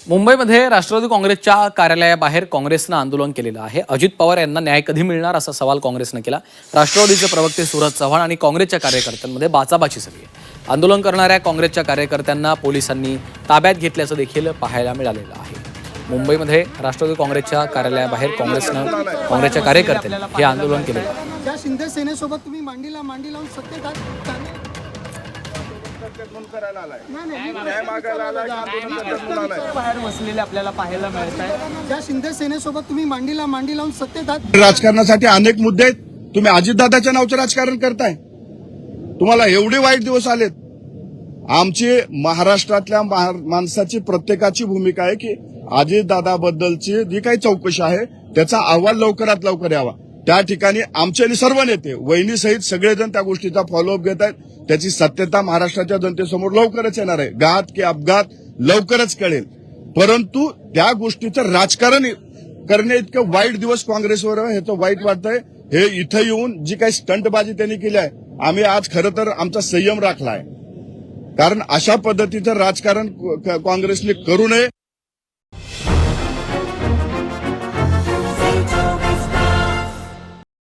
मुंबईमध्ये राष्ट्रवादी काँग्रेसच्या कार्यालयाबाहेर काँग्रेसनं आंदोलन केलेलं आहे. अजित पवार यांना न्याय कधी मिळणार असा सवाल काँग्रेसनं केला. राष्ट्रवादीचे प्रवक्ते सूरज चव्हाण आणि काँग्रेसच्या कार्यकर्त्यांमध्ये बाचाबाची झाली आहे. आंदोलन करणाऱ्या काँग्रेसच्या कार्यकर्त्यांना पोलिसांनी ताब्यात घेतल्याचं देखील पाहायला मिळालेलं आहे. मुंबईमध्ये राष्ट्रवादी काँग्रेसच्या कार्यालयाबाहेर काँग्रेसच्या कार्यकर्त्यांनी हे आंदोलन केलेलं आहे. ज्या शिंदे सेनेसोबत तुम्ही मांडी लावून सत्तेत बाहेर बसलेले आपल्याला पाहायला मिळत आहे. ज्या शिंदे सेनेसोबत तुम्ही मांडी लावून सत्तेत आहात. राजकारणासाठी अनेक मुद्दे आहेत. तुम्ही अजितदादाच्या नावचं राजकारण करताय. तुम्हाला एवढे वाईट दिवस आलेत. आमची महाराष्ट्रातल्या माणसाची प्रत्येकाची भूमिका आहे की अजितदादाबद्दलची जी काही चौकशी आहे त्याचा अहवाल लवकरात लवकर यावा. त्या ठिकाणी आमचे सर्व नेते वहिनीसहित सगळेजण त्या गोष्टीचा फॉलोअप घेत आहेत. त्याची सत्यता महाराष्ट्राच्या जनतेसमोर लवकरच येणार आहे. घात की अपघात लवकरच कळेल. परंतु त्या गोष्टीचं राजकारण करणे इतकं वाईट दिवस काँग्रेसवर ह्याचं वाईट वाटतंय. हे इथं येऊन जी काही स्टंटबाजी त्यांनी केली आहे, आम्ही आज खरं तर आमचा संयम राखलाय. कारण अशा पद्धतीचं राजकारण काँग्रेसने करू नये.